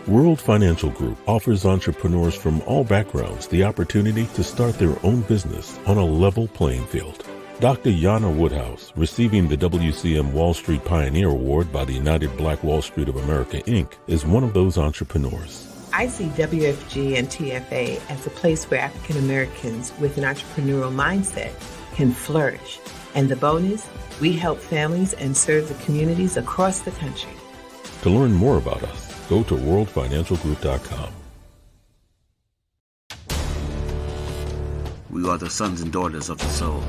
World Financial Group offers entrepreneurs from all backgrounds the opportunity to start their own business on a level playing field. Dr. Yana Woodhouse, receiving the WCM Wall Street Pioneer Award by the United Black Wall Street of America, Inc., is one of those entrepreneurs. I see WFG and TFA as a place where African Americans with an entrepreneurial mindset can flourish. And the bonus, we help families and serve the communities across the country. To learn more about us, go to worldfinancialgroup.com. We are the sons and daughters of the soul.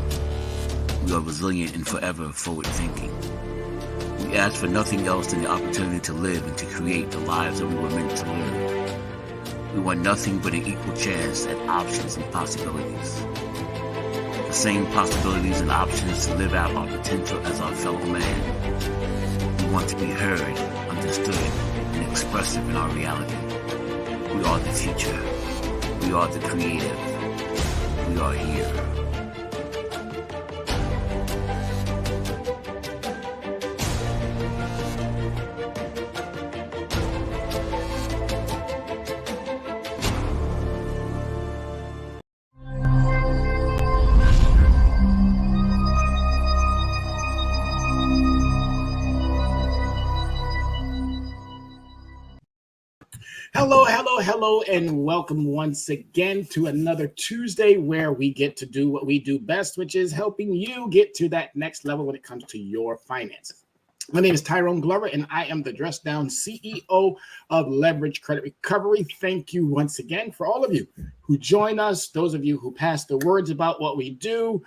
We are resilient and forever forward-thinking. We ask for nothing else than the opportunity to live and to create the lives that we were meant to live. We want nothing but an equal chance at options and possibilities. The same possibilities and options to live out our potential as our fellow man. We want to be heard, understood, and expressive in our reality. We are the future. We are the creative. We are here. Hello, and welcome once again to another Tuesday where we get to do what we do best, which is helping you get to that next level when it comes to your finances. My name is Tyrone Glover, and I am the Dress Down CEO of Leverage Credit Recovery. Thank you once again for all of you who join us, those of you who pass the words about what we do.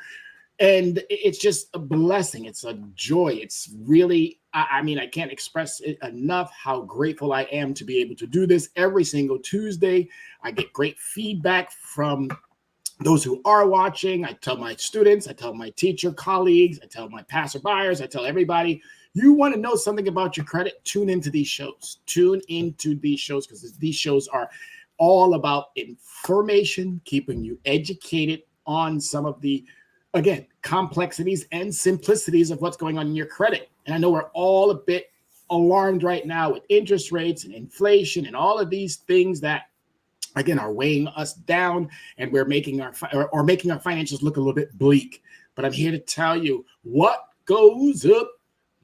And it's just a blessing. It's a joy. It's really, I can't express it enough how grateful I am to be able to do this every single Tuesday. I get great feedback from those who are watching. I tell my students, I tell my teacher colleagues, I tell my passerbyers, I tell everybody, you want to know something about your credit, tune into these shows. Tune into these shows because these shows are all about information, keeping you educated on some of the, again, complexities and simplicities of what's going on in your credit. And I know we're all a bit alarmed right now with interest rates and inflation and all of these things that, again, are weighing us down, and we're making our financials look a little bit bleak. But I'm here to tell you, what goes up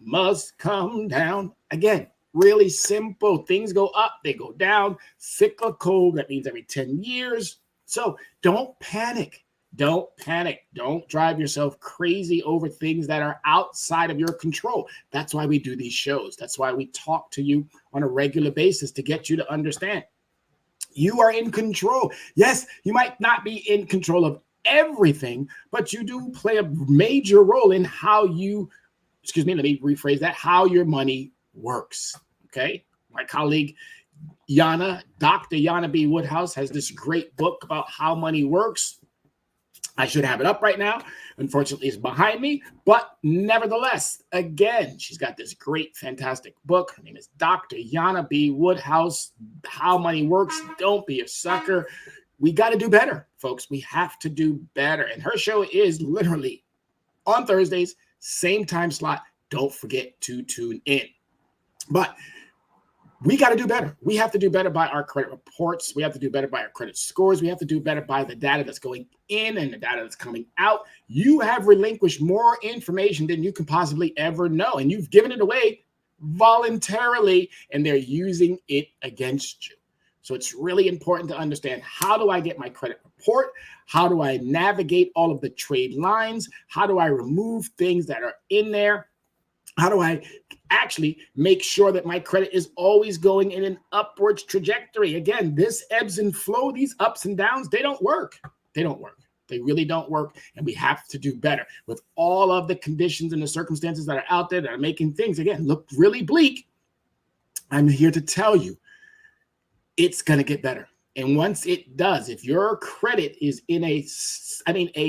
must come down. Again, really simple. Things go up, they go down. Cyclical, that means every 10 years. So don't panic. Don't panic. Don't drive yourself crazy over things that are outside of your control. That's why we do these shows. That's why we talk to you on a regular basis to get you to understand you are in control. Yes, you might not be in control of everything, but you do play a major role in how you, let me rephrase that, how your money works. Okay. My colleague, Dr. Yana B. Woodhouse, has this great book about how money works. I should have it up right now. Unfortunately, it's behind me. But nevertheless, again, she's got this great, fantastic book. Her name is Dr. Yana B. Woodhouse, How Money Works. Don't be a sucker. We got to do better, folks. We have to do better. And her show is literally on Thursdays, same time slot. Don't forget to tune in. But we got to do better. We have to do better by our credit reports. We have to do better by our credit scores. We have to do better by the data that's going in and the data that's coming out. You have relinquished more information than you can possibly ever know, and you've given it away voluntarily, and they're using it against you. So it's really important to understand, how do I get my credit report? How do I navigate all of the trade lines? How do I remove things that are in there? How do I actually make sure that my credit is always going in an upwards trajectory? Again, this ebbs and flow, these ups and downs, they don't work. They don't work. They really don't work. And we have to do better with all of the conditions and the circumstances that are out there that are making things, again, look really bleak. I'm here to tell you, it's going to get better. And once it does, if your credit is in a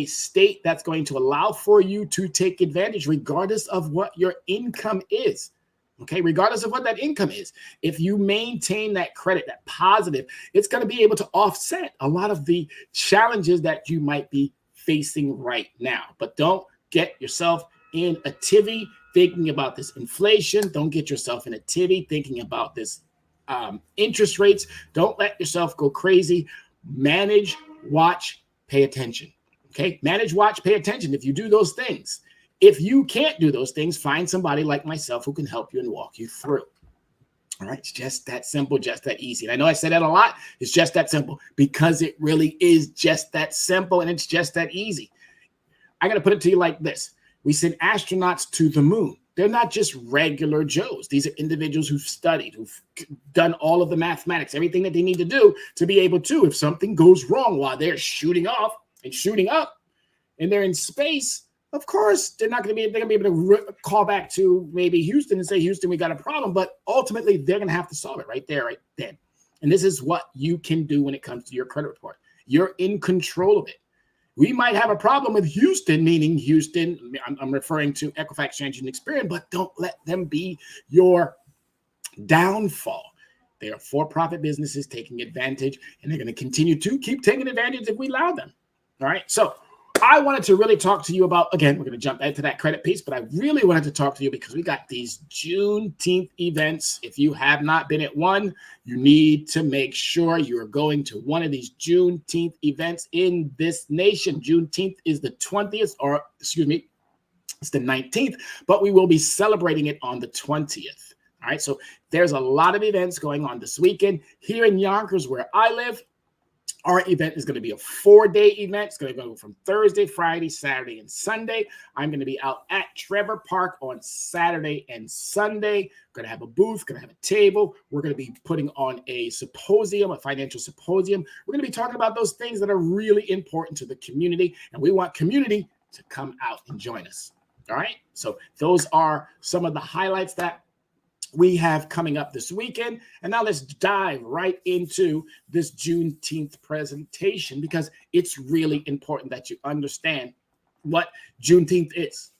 state that's going to allow for you to take advantage, regardless of what your income is, okay, regardless of what that income is, if you maintain that credit, that positive, it's going to be able to offset a lot of the challenges that you might be facing right now. But don't get yourself in a tivy thinking about this inflation. Don't get yourself in a tivy thinking about this interest rates. Don't let yourself go crazy. Manage, watch, pay attention. Okay, manage, watch, pay attention. If you do those things, if you can't do those things, find somebody like myself who can help you and walk you through. All right, it's just that simple, just that easy. And I know I say that a lot. It's just that simple because it really is just that simple and it's just that easy. I got to put it to you like this. We send astronauts to the moon. They're not just regular Joes. These are individuals who've studied, who've done all of the mathematics, everything that they need to do to be able to, if something goes wrong while they're shooting off and shooting up and they're in space, of course, they're going to be able to call back to maybe Houston and say, Houston, we got a problem. But ultimately, they're going to have to solve it right there, right then. And this is what you can do when it comes to your credit report. You're in control of it. We might have a problem with Houston, meaning Houston, I'm referring to Equifax, Change, and Experian, but don't let them be your downfall. They are for-profit businesses taking advantage, and they're going to continue to keep taking advantage if we allow them. All right, so I wanted to really talk to you about, again, we're going to jump into that credit piece, but I really wanted to talk to you because we got these Juneteenth events. If you have not been at one, you need to make sure you're going to one of these Juneteenth events in this nation. Juneteenth is the 20th, or excuse me, it's the 19th, but we will be celebrating it on the 20th. All right, so there's a lot of events going on this weekend. Here in Yonkers, where I live, our event is going to be a 4-day event. It's going to go from Thursday, Friday, Saturday, and Sunday. I'm going to be out at Trevor Park on Saturday and Sunday. Going to have a booth, going to have a table. We're going to be putting on a symposium, a financial symposium. We're going to be talking about those things that are really important to the community, and we want community to come out and join us. All right? So those are some of the highlights that we have coming up this weekend. And now let's dive right into this Juneteenth presentation because it's really important that you understand what Juneteenth is.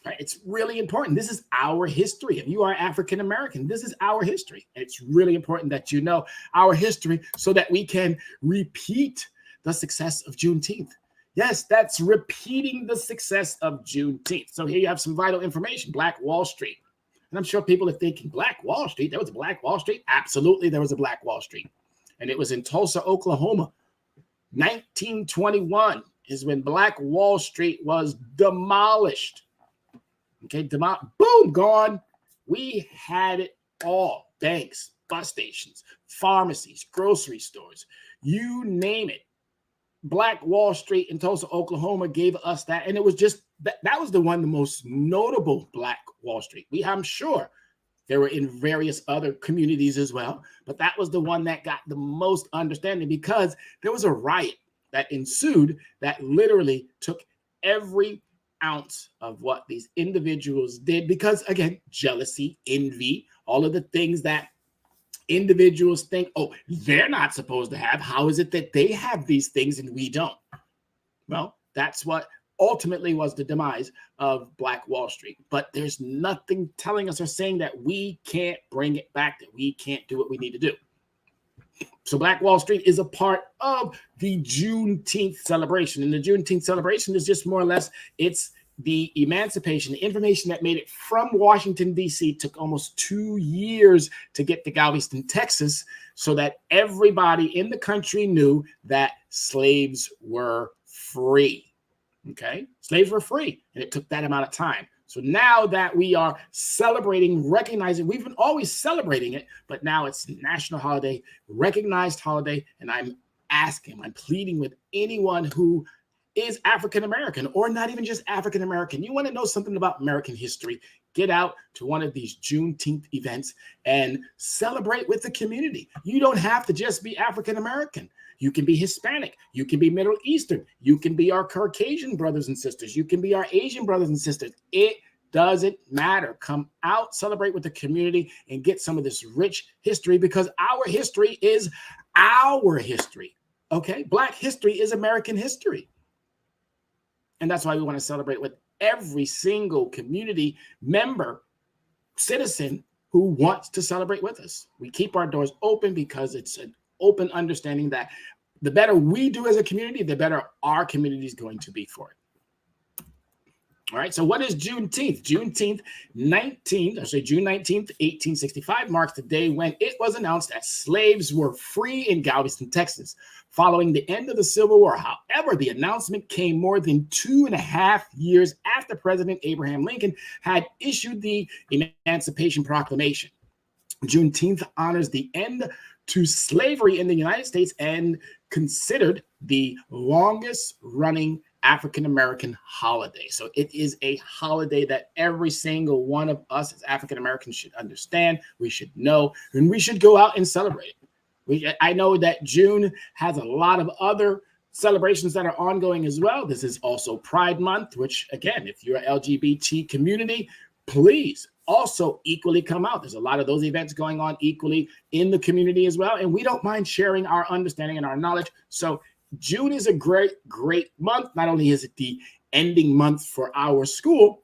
Right? It's really important. This is our history. If you are African American, this is our history. And it's really important that you know our history so that we can repeat the success of Juneteenth. Yes, that's repeating the success of Juneteenth. So here you have some vital information. Black Wall Street. And I'm sure people are thinking, Black Wall Street? There was a Black Wall Street? Absolutely, there was a Black Wall Street. And it was in Tulsa, Oklahoma. 1921 is when Black Wall Street was demolished. Okay, boom, gone. We had it all. Banks, bus stations, pharmacies, grocery stores, you name it. Black Wall Street in Tulsa, Oklahoma gave us that. And it was just, that was the most notable Black Wall Street. I'm sure there were in various other communities as well, but that was the one that got the most understanding because there was a riot that ensued that literally took every ounce of what these individuals did because, again, jealousy, envy, all of the things that individuals think, oh, they're not supposed to have. How is it that they have these things and we don't? Well, that's what ultimately was the demise of Black Wall Street. But there's nothing telling us or saying that we can't bring it back, that we can't do what we need to do. So Black Wall Street is a part of the Juneteenth celebration. And the Juneteenth celebration is just more or less, it's the emancipation, the information that made it from Washington, D.C. took almost 2 years to get to Galveston, Texas, so that everybody in the country knew that slaves were free. Okay? Slaves were free, and it took that amount of time. So now that we are celebrating, recognizing, we've been always celebrating it, but now it's a national holiday, recognized holiday, and I'm pleading with anyone who is African American or not even just African American. You want to know something about American history, get out to one of these Juneteenth events and celebrate with the community. You don't have to just be African American. You can be Hispanic. You can be Middle Eastern. You can be our Caucasian brothers and sisters. You can be our Asian brothers and sisters. It doesn't matter. Come out, celebrate with the community, and get some of this rich history because our history is our history. Okay? Black history is American history. And that's why we want to celebrate with every single community member, citizen who wants to celebrate with us. We keep our doors open because it's an open understanding that the better we do as a community, the better our community is going to be for it. All right, so what is Juneteenth? June 19th, 1865 marks the day when it was announced that slaves were free in Galveston, Texas, following the end of the Civil War. However, the announcement came more than 2.5 years after President Abraham Lincoln had issued the Emancipation Proclamation. Juneteenth honors the end to slavery in the United States and considered the longest running African-American holiday. So it is a holiday that every single one of us as African-Americans should understand, we should know, and we should go out and celebrate it. I know that June has a lot of other celebrations that are ongoing as well. This is also Pride Month, which again, if you're an LGBT community, please also equally come out. There's a lot of those events going on equally in the community as well. And we don't mind sharing our understanding and our knowledge. So June is a great month. Not only is it the ending month for our school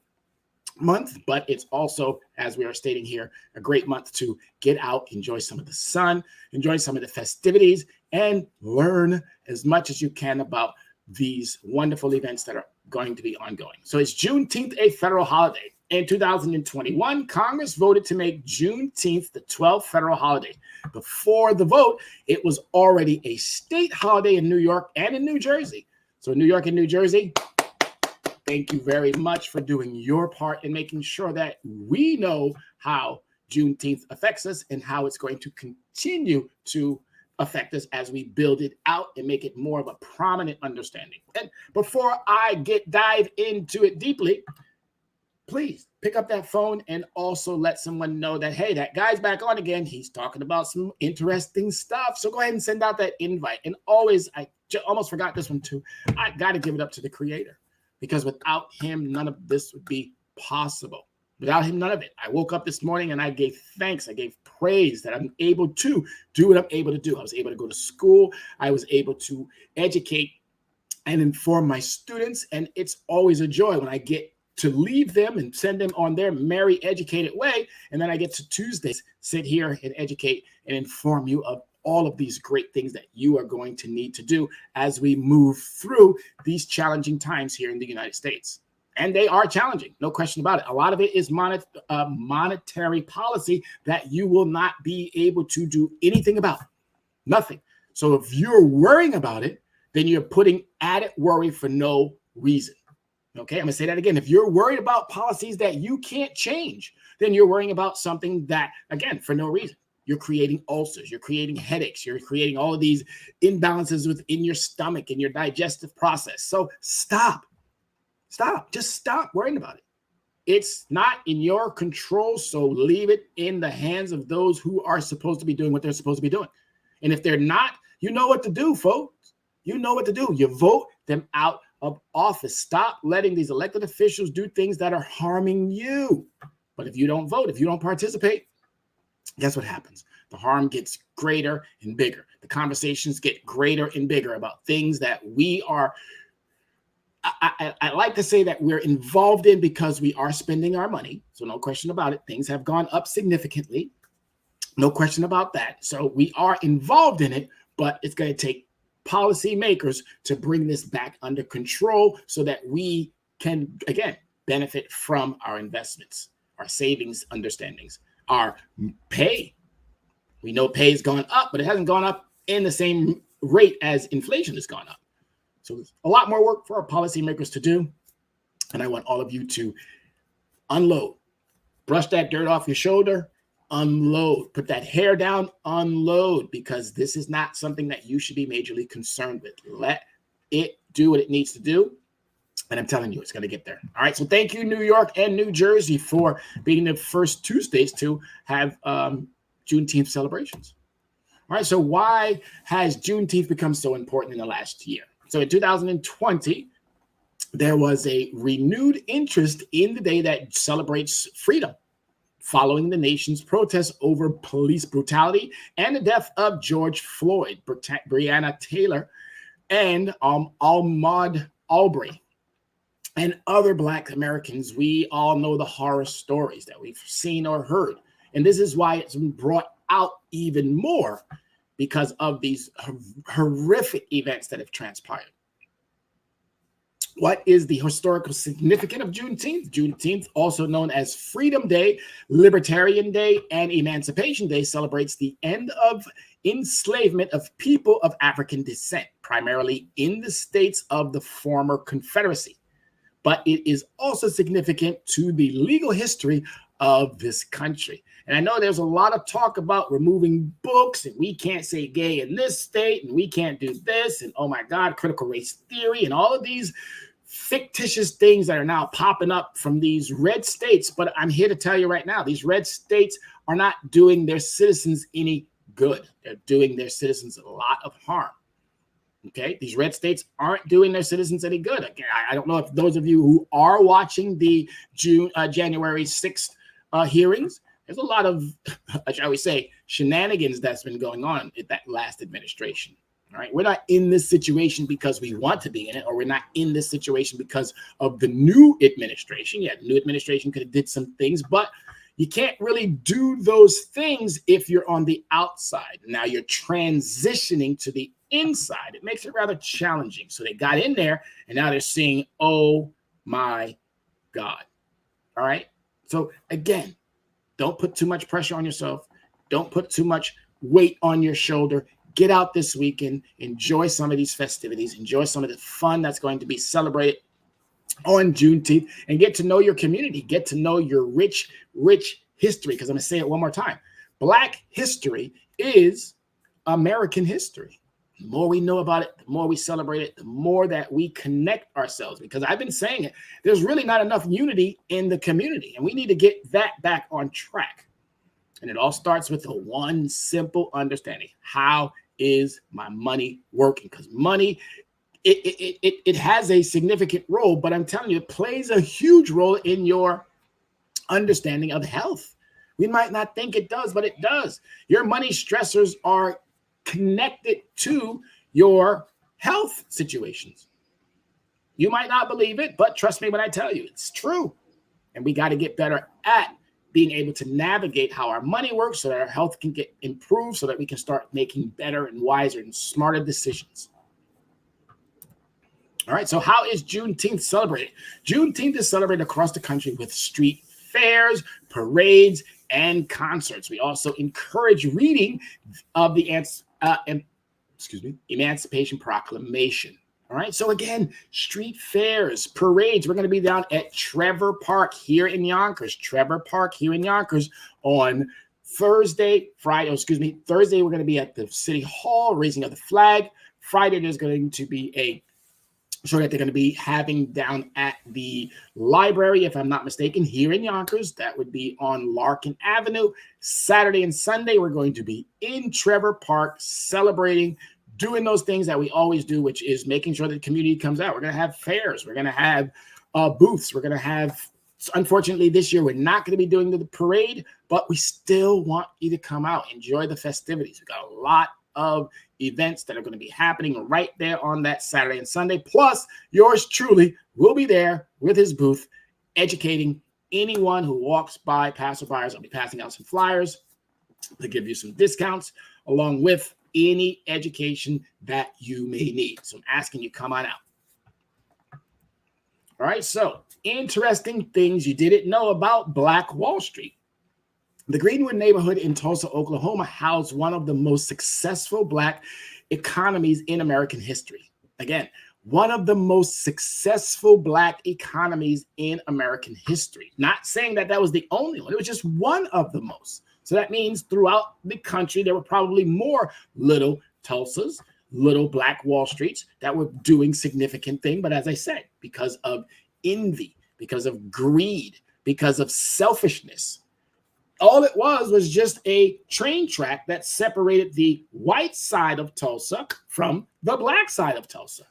month, but it's also, as we are stating here, a great month to get out, enjoy some of the sun, enjoy some of the festivities, and learn as much as you can about these wonderful events that are going to be ongoing. So it's Juneteenth, a federal holiday. In 2021, Congress voted to make Juneteenth the 12th federal holiday. Before the vote, it was already a state holiday in New York and in New Jersey. So New York and New Jersey, thank you very much for doing your part in making sure that we know how Juneteenth affects us and how it's going to continue to affect us as we build it out and make it more of a prominent understanding. And before I dive into it deeply, please pick up that phone and also let someone know that, hey, that guy's back on again. He's talking about some interesting stuff. So go ahead and send out that invite. And always, I almost forgot this one too. I got to give it up to the creator, because without him, none of this would be possible. Without him, none of it. I woke up this morning and I gave thanks. I gave praise that I'm able to do what I'm able to do. I was able to go to school. I was able to educate and inform my students. And it's always a joy when I get to leave them and send them on their merry, educated way. And then I get to Tuesdays, sit here and educate and inform you of all of these great things that you are going to need to do as we move through these challenging times here in the United States. And they are challenging, no question about it. A lot of it is monetary policy that you will not be able to do anything about. Nothing. So if you're worrying about it, then you're putting added worry for no reason. Okay, I'm going to say that again. If you're worried about policies that you can't change, then you're worrying about something that, again, for no reason. You're creating ulcers, you're creating headaches, you're creating all of these imbalances within your stomach and your digestive process. So stop, just stop worrying about it. It's not in your control, so leave it in the hands of those who are supposed to be doing what they're supposed to be doing. And if they're not, you know what to do, folks. You know what to do. You vote them out of office. Stop letting these elected officials do things that are harming you. But if you don't vote, if you don't participate, guess what happens? The harm gets greater and bigger. The conversations get greater and bigger about things that we are, I like to say that we're involved in because we are spending our money. So no question about it. Things have gone up significantly. No question about that. So we are involved in it, but it's going to take policymakers to bring this back under control so that we can, again, benefit from our investments, our savings understandings, our pay. We know pay has gone up, but it hasn't gone up in the same rate as inflation has gone up. So there's a lot more work for our policymakers to do. And I want all of you to unload, brush that dirt off your shoulder, unload, put that hair down, unload, because this is not something that you should be majorly concerned with. Let it do what it needs to do. And I'm telling you, it's going to get there. All right. So thank you, New York and New Jersey, for being the first two states to have Juneteenth celebrations. All right. So why has Juneteenth become so important in the last year? So in 2020, there was a renewed interest in the day that celebrates freedom, following the nation's protests over police brutality and the death of George Floyd, Breonna Taylor, and Ahmaud Arbery, and other Black Americans. We all know the horror stories that we've seen or heard. And this is why it's been brought out even more, because of these horrific events that have transpired. What is the historical significance of Juneteenth? Juneteenth, also known as Freedom Day, Libertarian Day, and Emancipation Day, celebrates the end of enslavement of people of African descent, primarily in the states of the former Confederacy. But it is also significant to the legal history of this country. And I know there's a lot of talk about removing books, and we can't say gay in this state, and we can't do this, and oh my God, critical race theory, and all of these fictitious things that are now popping up from these red states. But I'm here to tell you right now, these red states are not doing their citizens any good. They're doing their citizens a lot of harm. Okay, these red states aren't doing their citizens any good. Again, I don't know if those of you who are watching the January 6th hearings, there's a lot of, shall we say, shenanigans that's been going on in that last administration. All right, we're not in this situation because we want to be in it, or we're not in this situation because of the new administration. Yeah, the new administration could have did some things, but you can't really do those things if you're on the outside. Now you're transitioning to the inside. It makes it rather challenging. So they got in there, and now they're saying, oh my God. All right. So again, don't put too much pressure on yourself. Don't put too much weight on your shoulder. Get out this weekend, enjoy some of these festivities, enjoy some of the fun that's going to be celebrated on Juneteenth, and get to know your community, get to know your rich history. Because I'm going to say it one more time. Black history is American history. The more we know about it, the more we celebrate it, the more that we connect ourselves. Because I've been saying it, there's really not enough unity in the community, and we need to get that back on track. And it all starts with the one simple understanding. How is my money working? Because money, it has a significant role, but I'm telling you, it plays a huge role in your understanding of health. We might not think it does, but it does. Your money stressors are connected to your health situations. You might not believe it, but trust me when I tell you, it's true. And we got to get better at being able to navigate how our money works so that our health can get improved, so that we can start making better and wiser and smarter decisions. All right, so how is Juneteenth celebrated? Juneteenth is celebrated across the country with street fairs, parades, and concerts. We also encourage reading of the Emancipation Proclamation. All right, so again, street fairs, parades. We're going to be down at Trevor Park here in Yonkers. On Thursday, Thursday, we're going to be at the City Hall, raising of the flag. Friday, there's going to be a show that they're going to be having down at the library, if I'm not mistaken, here in Yonkers. That would be on Larkin Avenue. Saturday and Sunday, we're going to be in Trevor Park celebrating, doing those things that we always do, which is making sure that the community comes out. We're going to have fairs. We're going to have booths. We're going to have, unfortunately, this year, we're not going to be doing the parade, but we still want you to come out, enjoy the festivities. We've got a lot of events that are going to be happening right there on that Saturday and Sunday. Plus, yours truly will be there with his booth, educating anyone who walks by, passerbyers. I'll be passing out some flyers to give you some discounts, along with any education that you may need. So I'm asking you, come on out. All right, so interesting things you didn't know about Black Wall Street. The Greenwood neighborhood in Tulsa, Oklahoma, housed one of the most successful Black economies in American history. Again, one of the most successful Black economies in American history. Not saying that that was the only one. It was just one of the most. So that means throughout the country, there were probably more little Tulsas, little Black Wall Streets that were doing significant things. But as I said, because of envy, because of greed, because of selfishness, all it was just a train track that separated the white side of Tulsa from the Black side of Tulsa.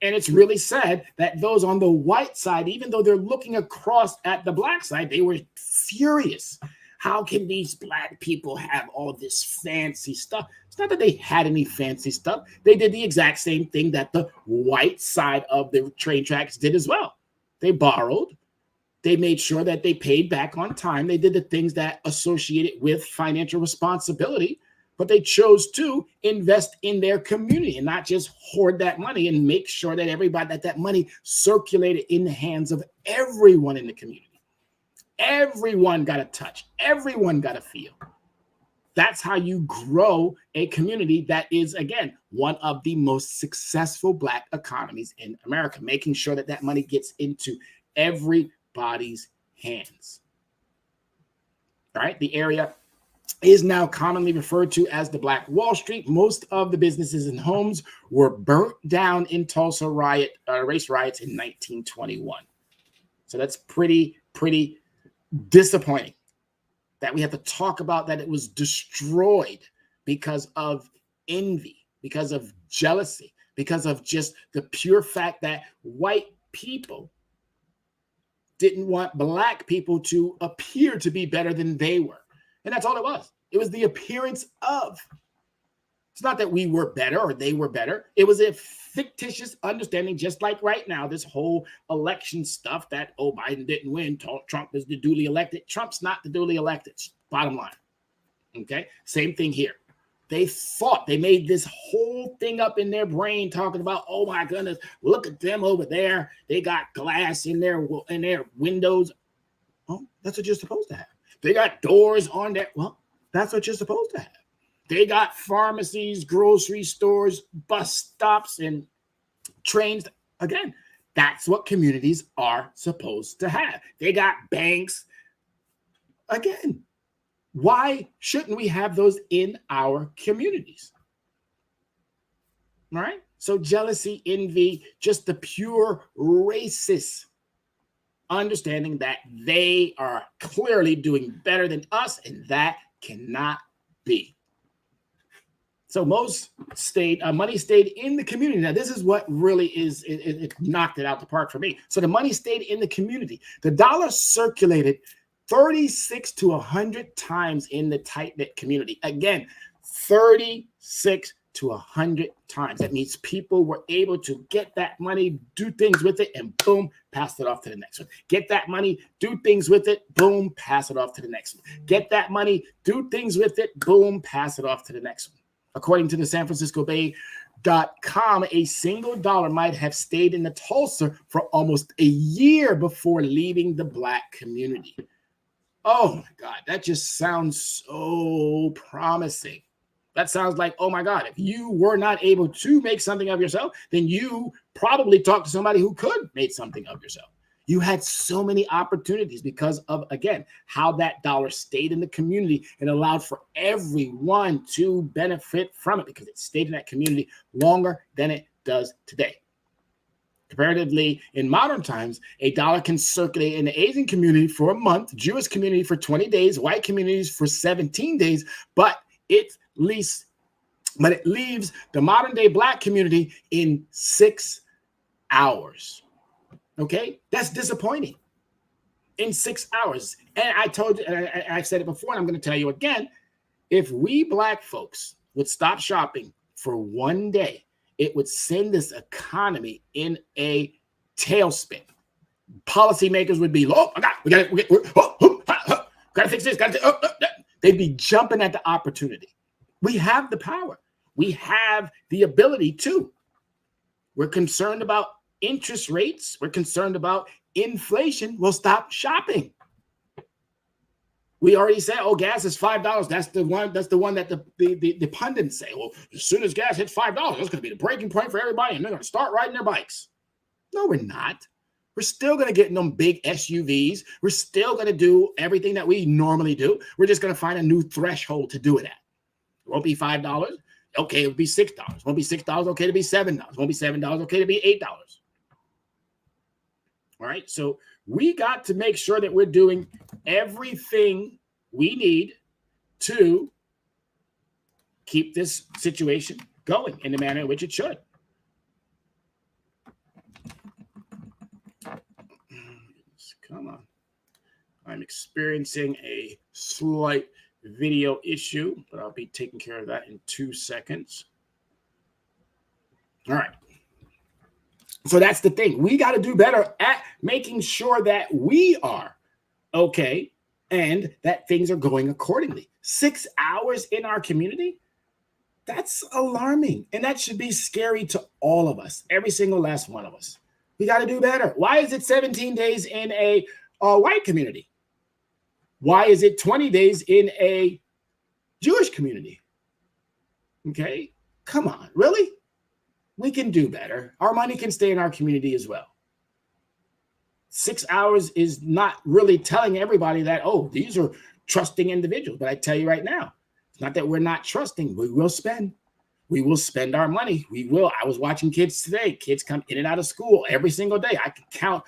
And it's really sad that those on the white side, even though they're looking across at the Black side, they were furious. How can these Black people have all this fancy stuff? It's not that they had any fancy stuff. They did the exact same thing that the white side of the train tracks did as well. They borrowed. They made sure that they paid back on time. They did the things that associated with financial responsibility. but they chose to invest in their community and not just hoard that money and make sure that everybody, that money circulated in the hands of everyone in the community. Everyone got a touch. Everyone got a feel. That's how you grow a community that is, again, one of the most successful Black economies in America, making sure that that money gets into everybody's hands. All right, the area is now commonly referred to as the Black Wall Street. Most of the businesses and homes were burnt down in Tulsa race riots in 1921. So that's pretty disappointing that we have to talk about that it was destroyed because of envy, because of jealousy, because of just the pure fact that white people didn't want Black people to appear to be better than they were. And that's all it was. It was the appearance of. It's not that we were better or they were better. It was a fictitious understanding, just like right now, this whole election stuff that, oh, Biden didn't win, Trump is the duly elected. Trump's not the duly elected, bottom line. Okay? Same thing here. They thought, they made this whole thing up in their brain talking about, oh my goodness, look at them over there. They got glass in their windows. Oh, that's what you're supposed to have. They got doors on there. Well, that's what you're supposed to have. They got pharmacies, grocery stores, bus stops, and trains. Again, that's what communities are supposed to have. They got banks. Again, why shouldn't we have those in our communities? All right? So jealousy, envy, just the pure racist understanding that they are clearly doing better than us, and that cannot be. So most money stayed in the community. Now, this is what really is, it knocked it out the park for me. So the money stayed in the community. The dollar circulated 36 to 100 times in the tight-knit community. Again, 36 to 100 times. That means people were able to get that money, do things with it, and boom, pass it off to the next one. Get that money, do things with it, boom, pass it off to the next one. Get that money, do things with it, boom, pass it off to the next one. According to the San Francisco Bay.com, a single dollar might have stayed in the Tulsa for almost a year before leaving the Black community. Oh my God, that just sounds so promising. That sounds like, oh my God, if you were not able to make something of yourself, then you probably talked to somebody who could make something of yourself. You had so many opportunities because of, again, how that dollar stayed in the community and allowed for everyone to benefit from it because it stayed in that community longer than it does today. Comparatively, in modern times, a dollar can circulate in the Asian community for a month, Jewish community for 20 days, white communities for 17 days, but it leaves the modern day Black community in 6 hours. Okay, that's disappointing. In 6 hours. And I told you, and I've said it before, and I'm going to tell you again, if we Black folks would stop shopping for one day, it would send this economy in a tailspin. Policymakers would be, oh my God, we got to fix this. They'd be jumping at the opportunity. We have the power. We have the ability to. We're concerned about interest rates. We're concerned about inflation. We'll stop shopping. We already said, oh, gas is $5. That's the one that the pundits say. Well, as soon as gas hits $5, that's going to be the breaking point for everybody, and they're going to start riding their bikes. No, we're not. We're still going to get in them big SUVs. We're still going to do everything that we normally do. We're just going to find a new threshold to do it at. It won't be $5. Okay, it'll be $6. It won't be $6. Okay, it'll be $7. It won't be $7. Okay, it'll be $8. All right, so we got to make sure that we're doing everything we need to keep this situation going in the manner in which it should. Come on. I'm experiencing a slight video issue, but I'll be taking care of that in 2 seconds. All right. So that's the thing. We got to do better at making sure that we are okay and that things are going accordingly. 6 hours in our community? That's alarming. And that should be scary to all of us, every single last one of us. We got to do better. Why is it 17 days in a white community? Why is it 20 days in a Jewish community? Okay, come on, really? We can do better. Our money can stay in our community as well. 6 hours is not really telling everybody that, oh, these are trusting individuals. But I tell you right now, it's not that we're not trusting. We will spend. We will spend our money. We will. I was watching kids today. Kids come in and out of school every single day. I can count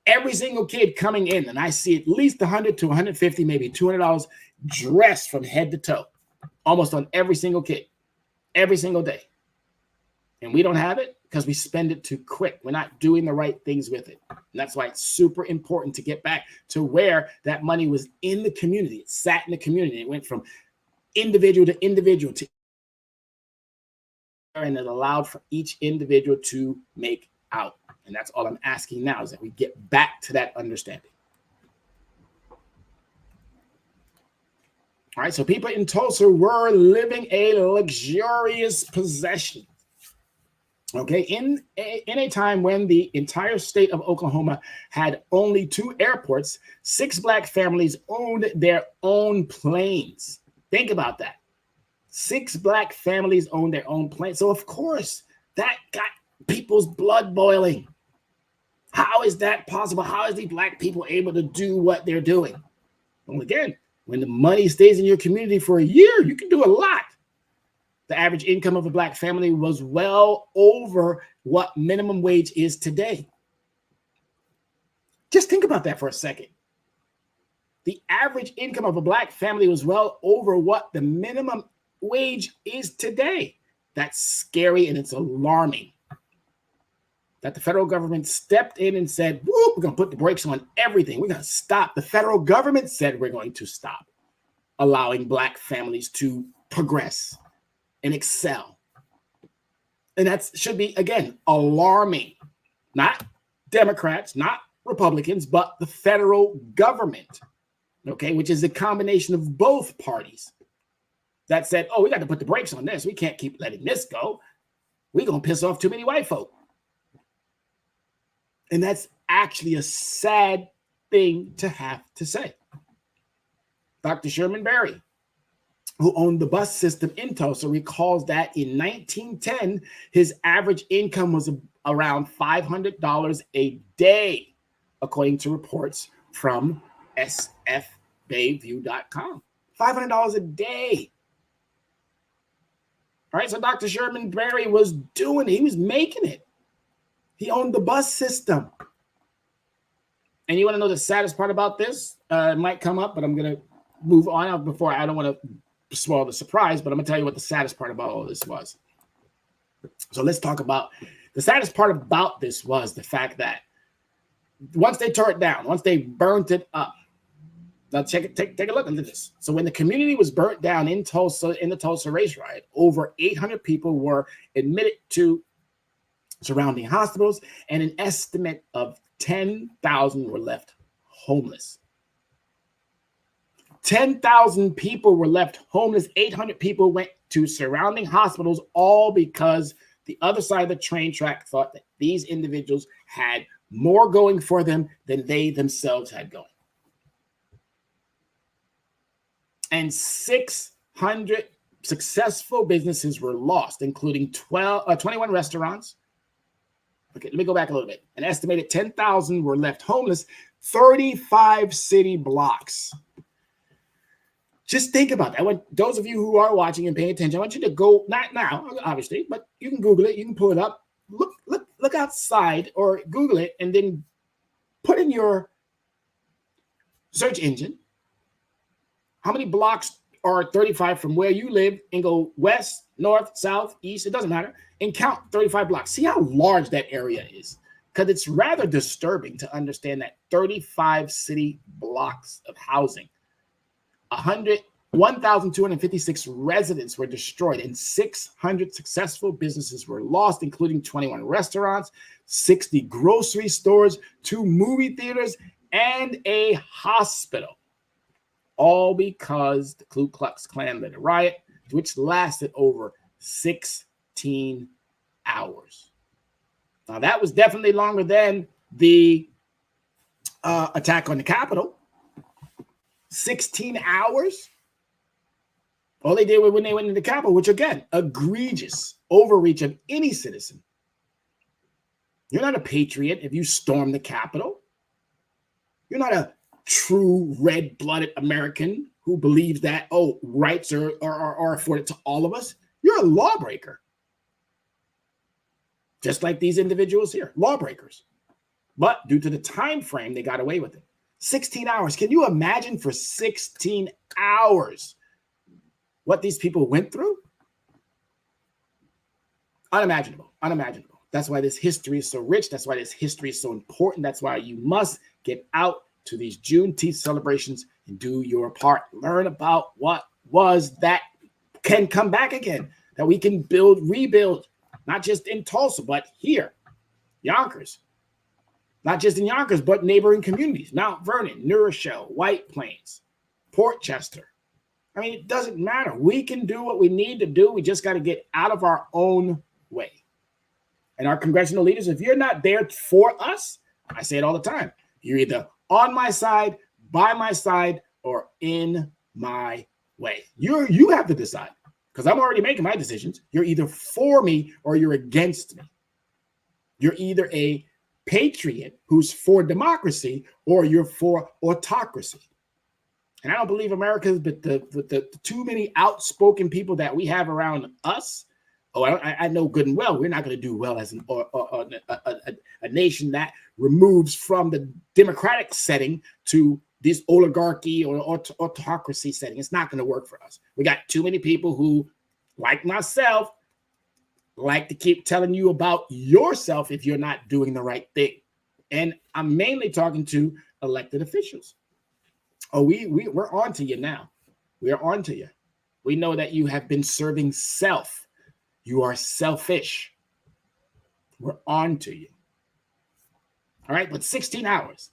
every single kid coming in, and I see at least $100 to $150, maybe $200 dressed from head to toe, almost on every single kid, every single day. And we don't have it because we spend it too quick. We're not doing the right things with it. And that's why it's super important to get back to where that money was in the community. It sat in the community. It went from individual to individual to, and it allowed for each individual to make out. And that's all I'm asking now, is that we get back to that understanding. All right, so people in Tulsa were living a luxurious possession. Okay, in a time when the entire state of Oklahoma had only 2 airports, 6 Black families owned their own planes. Think about that. 6 Black families owned their own planes. So, of course, that got people's blood boiling. How is that possible? How is the Black people able to do what they're doing? Well, again, when the money stays in your community for a year, you can do a lot. The average income of a Black family was well over what minimum wage is today. Just think about that for a second. The average income of a Black family was well over what the minimum wage is today. That's scary, and it's alarming that the federal government stepped in and said, whoop, we're going to put the brakes on everything. We're going to stop. The federal government said we're going to stop allowing Black families to progress and excel. And that should be, again, alarming. Not Democrats, not Republicans, but the federal government, okay, which is a combination of both parties that said, oh, we got to put the brakes on this. We can't keep letting this go. We're going to piss off too many white folk. And that's actually a sad thing to have to say. Dr. Sherman Berry, who owned the bus system in Tulsa, recalls that in 1910, his average income was around $500 a day, according to reports from sfbayview.com. $500 a day. All right, so Dr. Sherman Berry was doing it. He was making it. He owned the bus system. And you want to know the saddest part about this? It might come up, but I'm going to move on before. I don't want to spoil the surprise, but I'm going to tell you what the saddest part about all this was. So let's talk about the saddest part about this was the fact that once they tore it down, once they burnt it up. Now take a look into this. So when the community was burnt down in Tulsa, in the Tulsa race riot, over 800 people were admitted to surrounding hospitals, and an estimate of 10,000 were left homeless. 10,000 people were left homeless. 800 people went to surrounding hospitals, all because the other side of the train track thought that these individuals had more going for them than they themselves had going. And 600 successful businesses were lost, including 21 restaurants. Okay, let me go back a little bit. An estimated 10,000 were left homeless, 35 city blocks. Just think about that. I want those of you who are watching and paying attention, I want you to go, not now, obviously, but you can Google it. You can pull it up. Look outside or Google it, and then put in your search engine how many blocks are 35 from where you live, and go west, north, south, east, it doesn't matter, and count 35 blocks. See how large that area is, because it's rather disturbing to understand that 35 city blocks of housing, 1,256 residents were destroyed, and 600 successful businesses were lost, including 21 restaurants, 60 grocery stores, 2 movie theaters, and a hospital. All because the Ku Klux Klan led a riot. which lasted over 16 hours. Now, that was definitely longer than the attack on the Capitol. 16 hours. All they did was when they went into the Capitol, which again, egregious overreach of any citizen. You're not a patriot if you storm the Capitol. You're not a true red-blooded American who believes that, rights are afforded to all of us. You're a lawbreaker. Just like these individuals here, lawbreakers. But due to the time frame, they got away with it. 16 hours. Can you imagine for 16 hours what these people went through? Unimaginable. That's why this history is so rich. That's why this history is so important. That's why you must get out to these Juneteenth celebrations and do your part. Learn about what was that can come back again, that we can rebuild, not just in Tulsa, but here, Yonkers. Not just in Yonkers, but neighboring communities, Mount Vernon, New Rochelle, White Plains, Port Chester. I mean, it doesn't matter. We can do what we need to do. We just got to get out of our own way. And our congressional leaders, if you're not there for us, I say it all the time, you're either on my side, by my side, or in my way. You have to decide, because I'm already making my decisions. You're either for me or you're against me. You're either a patriot who's for democracy or you're for autocracy. And I don't believe America, but the too many outspoken people that we have around us. I know good and well we're not going to do well as a nation that removes from the democratic setting to this oligarchy or autocracy setting. It's not going to work for us. We got too many people who, like myself, like to keep telling you about yourself if you're not doing the right thing. And I'm mainly talking to elected officials. We're on to you now. We are on to you. We know that you have been serving self. You are selfish. We're on to you. All right, but 16 hours,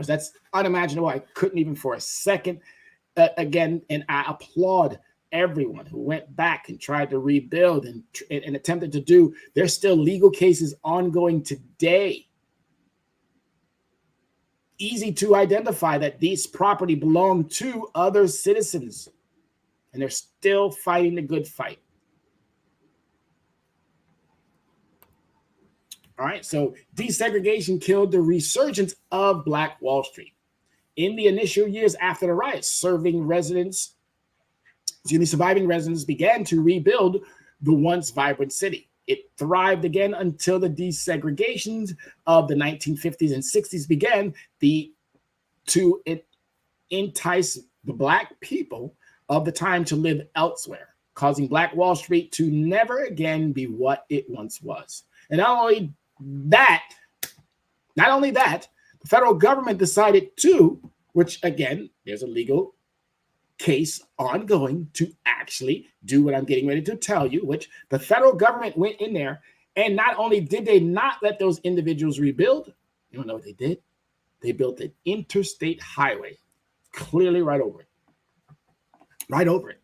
that's unimaginable. I couldn't even for a second again, and I applaud everyone who went back and tried to rebuild and attempted to do. There's still legal cases ongoing today. Easy to identify that these property belong to other citizens, and they're still fighting the good fight. All right, so desegregation killed the resurgence of Black Wall Street. In the initial years after the riots, surviving residents began to rebuild the once vibrant city. It thrived again until the desegregation of the 1950s and 60s began to entice the Black people of the time to live elsewhere, causing Black Wall Street to never again be what it once was. And not only that, the federal government decided to, which again, there's a legal case ongoing to actually do what I'm getting ready to tell you, which the federal government went in there, and not only did they not let those individuals rebuild, you don't know what they did? They built an interstate highway, clearly right over it. Right over it.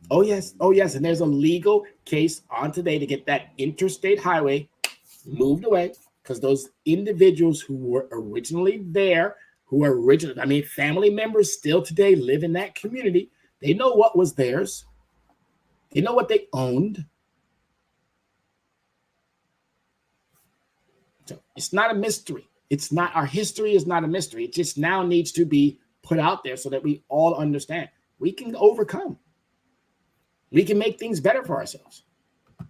Oh yes, and there's a legal case on today to get that interstate highway moved away, because those individuals who were originally there, family members still today live in that community. They know what was theirs. They know what they owned. So it's not a mystery. Our history is not a mystery. It just now needs to be put out there so that we all understand. We can overcome. We can make things better for ourselves.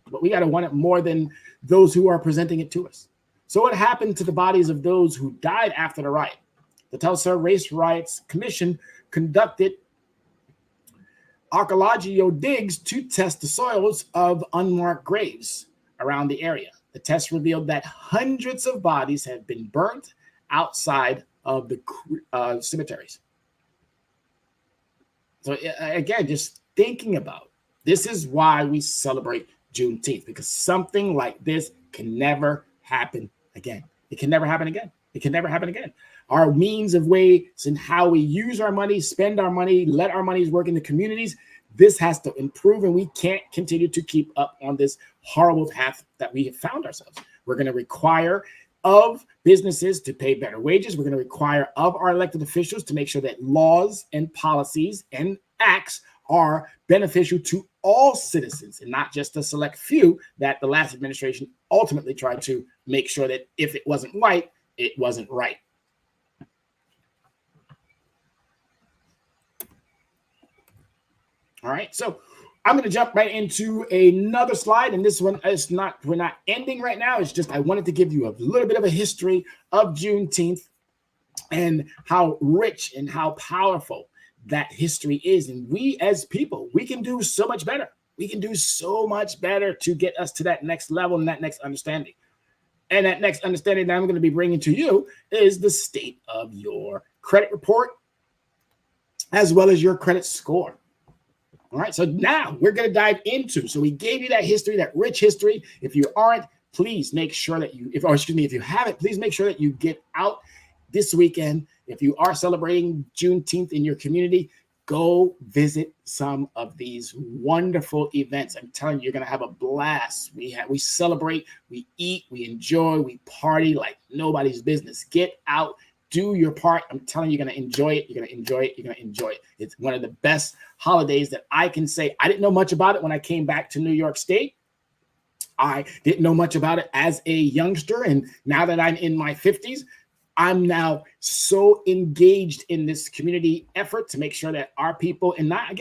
But we got to want it more than those who are presenting it to us. So what happened to the bodies of those who died after the riot? The Tulsa Race Riots Commission conducted archaeological digs to test the soils of unmarked graves around the area. The test revealed that hundreds of bodies have been burnt outside of the cemeteries. So again, just thinking about, this is why we celebrate Juneteenth, because something like this can never happen again. It can never happen again. It can never happen again. Our means of ways and how we use our money, spend our money, let our monies work in the communities, This has to improve, and we can't continue to keep up on this horrible path that we have found ourselves. We're going to require of businesses to pay better wages. We're going to require of our elected officials to make sure that laws and policies and acts are beneficial to all citizens and not just a select few that the last administration ultimately tried to make sure that if it wasn't white, it wasn't right. All right, so I'm going to jump right into another slide, and this one is not, we're not ending right now. It's just I wanted to give you a little bit of a history of Juneteenth and how rich and how powerful that history is. And we as people, we can do so much better. We can do so much better to get us to that next level and that next understanding. And that next understanding that I'm going to be bringing to you is the state of your credit report as well as your credit score. All right, so now we're going to dive into, so we gave you that history, that rich history. If you aren't, please make sure that you, if you haven't, please make sure that you get out this weekend. If you are celebrating Juneteenth in your community, go visit some of these wonderful events. I'm telling you, you're going to have a blast. We celebrate, we eat, we enjoy, we party like nobody's business. Get out. Do your part. I'm telling you, you're going to enjoy it. You're going to enjoy it. You're going to enjoy it. It's one of the best holidays that I can say. I didn't know much about it when I came back to New York State. I didn't know much about it as a youngster. And now that I'm in my 50s, I'm now so engaged in this community effort to make sure that our people, and not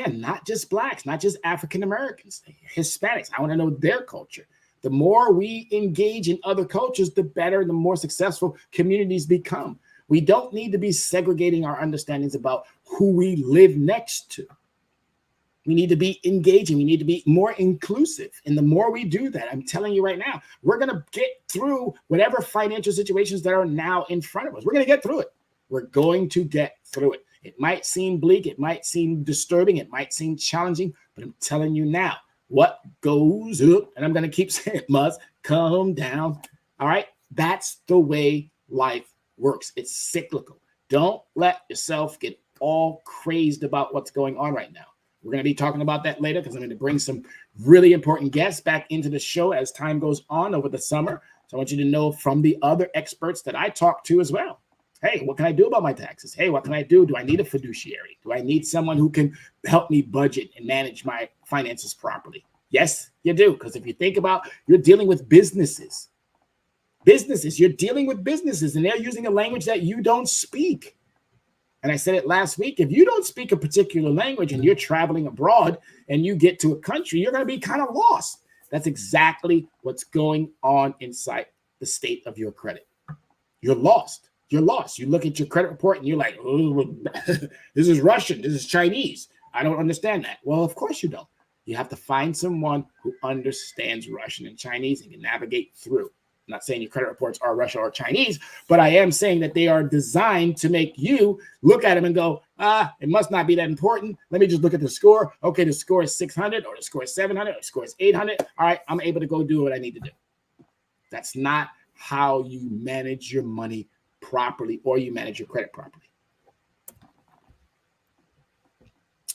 just Blacks, not just African Americans, Hispanics, I want to know their culture. The more we engage in other cultures, the better, the more successful communities become. We don't need to be segregating our understandings about who we live next to. We need to be engaging. We need to be more inclusive. And the more we do that, I'm telling you right now, we're going to get through whatever financial situations that are now in front of us. We're going to get through it. We're going to get through it. It might seem bleak. It might seem disturbing. It might seem challenging. But I'm telling you now, what goes up, and I'm going to keep saying it, must come down. All right? That's the way life works. It's cyclical. Don't let yourself get all crazed about what's going on right now. We're going to be talking about that later because I'm going to bring some really important guests back into the show as time goes on over the summer. So I want you to know from the other experts that I talk to as well. Hey, what can I do about my taxes? Hey, what can I do? Do I need a fiduciary? Do I need someone who can help me budget and manage my finances properly? Yes, you do. Because if you think about, you're dealing with businesses. You're dealing with businesses, and they're using a language that you don't speak. And I said it last week, if you don't speak a particular language and you're traveling abroad and you get to a country, you're going to be kind of lost. That's exactly what's going on inside the state of your credit. You're lost. You're lost. You look at your credit report and you're like, oh, this is Russian. This is Chinese. I don't understand that. Well, of course you don't. You have to find someone who understands Russian and Chinese and can navigate through. I'm not saying your credit reports are Russian or Chinese, but I am saying that they are designed to make you look at them and go, it must not be that important. Let me just look at the score. Okay, the score is 600 or the score is 700 or the score is 800. All right, I'm able to go do what I need to do. That's not how you manage your money properly or you manage your credit properly.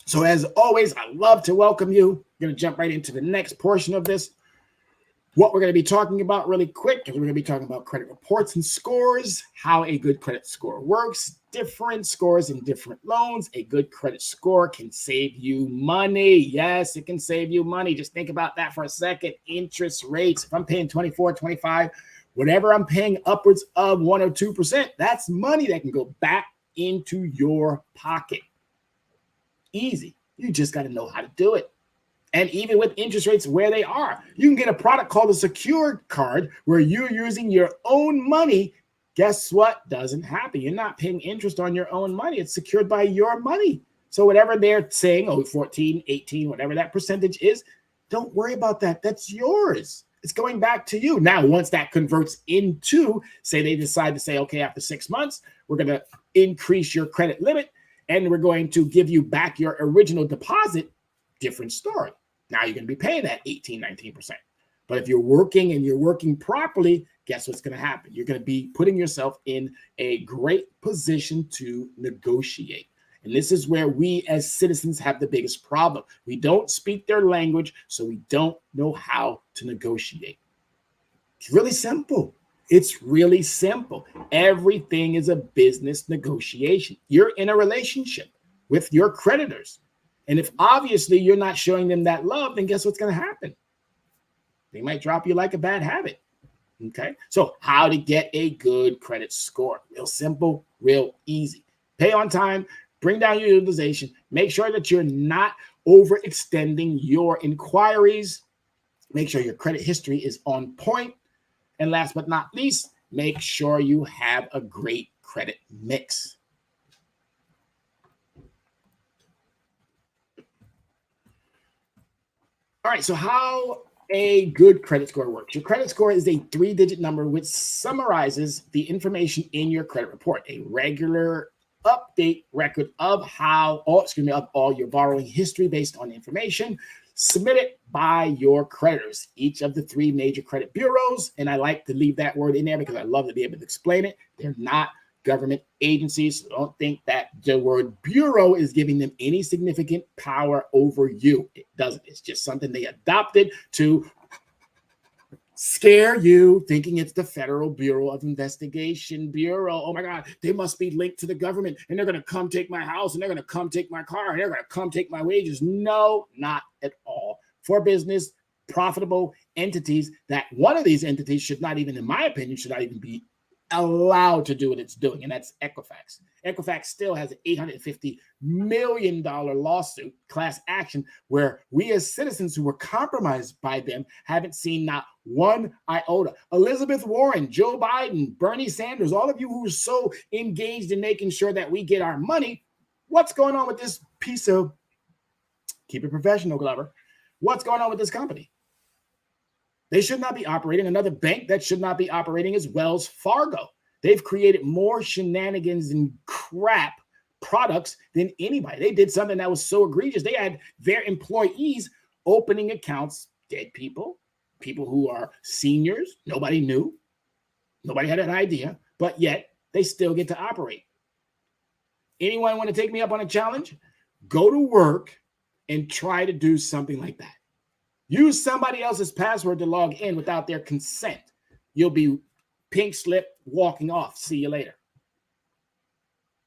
So as always, I love to welcome you. I'm going to jump right into the next portion of this. What we're going to be talking about really quick is we're going to be talking about credit reports and scores, how a good credit score works, different scores and different loans. A good credit score can save you money. Yes, it can save you money. Just think about that for a second. Interest rates, if I'm paying 24, 25, whatever I'm paying upwards of 1 or 2%, that's money that can go back into your pocket. Easy. You just got to know how to do it. And even with interest rates where they are, you can get a product called a secured card where you're using your own money. Guess what? Doesn't happen. You're not paying interest on your own money. It's secured by your money. So whatever they're saying, 14, 18, whatever that percentage is, don't worry about that. That's yours. It's going back to you. Now, once that converts into, say they decide to say, okay, after 6 months, we're going to increase your credit limit and we're going to give you back your original deposit, different story. Now you're going to be paying that 18, 19%. But if you're working and you're working properly, guess what's going to happen? You're going to be putting yourself in a great position to negotiate. And this is where we as citizens have the biggest problem. We don't speak their language, so we don't know how to negotiate. It's really simple. It's really simple. Everything is a business negotiation. You're in a relationship with your creditors. And if obviously you're not showing them that love, then guess what's going to happen? They might drop you like a bad habit. Okay. So how to get a good credit score? Real simple, real easy. Pay on time, bring down your utilization, make sure that you're not overextending your inquiries, make sure your credit history is on point. And last but not least, make sure you have a great credit mix. All right, so how a good credit score works. Your credit score is a 3-digit number which summarizes the information in your credit report, a regular update record of all your borrowing history based on information submitted by your creditors, each of the 3 major credit bureaus. And I like to leave that word in there because I love to be able to explain it. They're not government agencies. So don't think that the word bureau is giving them any significant power over you. It doesn't. It's just something they adopted to scare you, thinking it's the Federal Bureau of Investigation Bureau. Oh my God, they must be linked to the government and they're going to come take my house and they're going to come take my car and they're going to come take my wages. No, not at all. For business, profitable entities, that one of these entities should not even, in my opinion, should not even be allowed to do what it's doing, and that's Equifax. Equifax still has an $850 million lawsuit, class action, where we as citizens who were compromised by them haven't seen not one iota. Elizabeth Warren, Joe Biden, Bernie Sanders, all of you who are so engaged in making sure that we get our money, what's going on with this piece of, keep it professional, Glover, what's going on with this company? They should not be operating. Another bank that should not be operating is Wells Fargo. They've created more shenanigans and crap products than anybody. They did something that was so egregious. They had their employees opening accounts, dead people, people who are seniors. Nobody knew. Nobody had an idea, but yet they still get to operate. Anyone want to take me up on a challenge? Go to work and try to do something like that. Use somebody else's password to log in without their consent. You'll be pink slip walking off. See you later.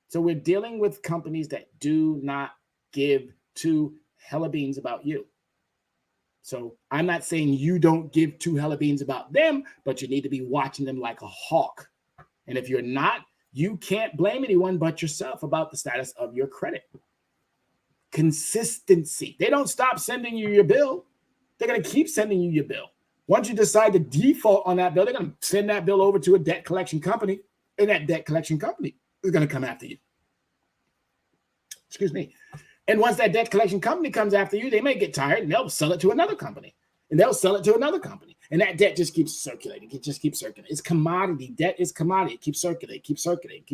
So we're dealing with companies that do not give two hella beans about you. So I'm not saying you don't give two hella beans about them, but you need to be watching them like a hawk. And if you're not, you can't blame anyone but yourself about the status of your credit. Consistency. They don't stop sending you your bill. They're going to keep sending you your bill. Once you decide to default on that bill, they're going to send that bill over to a debt collection company, and that debt collection company is going to come after you. Excuse me. And once that debt collection company comes after you, they may get tired and they'll sell it to another company, and they'll sell it to another company. And that debt just keeps circulating. It just keeps circulating. It's commodity. Debt is commodity. It keeps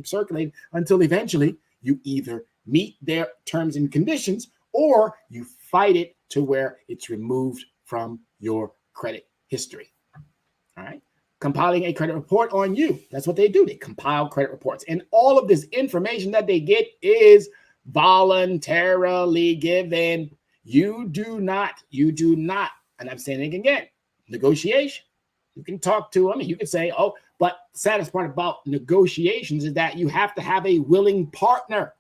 circulating until eventually you either meet their terms and conditions or you fight it to where it's removed from your credit history. All right. Compiling a credit report on you. That's what they do. They compile credit reports. And all of this information that they get is voluntarily given. You do not, and I'm saying it again, negotiation. You can talk to them and you can say, oh, but the saddest part about negotiations is that you have to have a willing partner.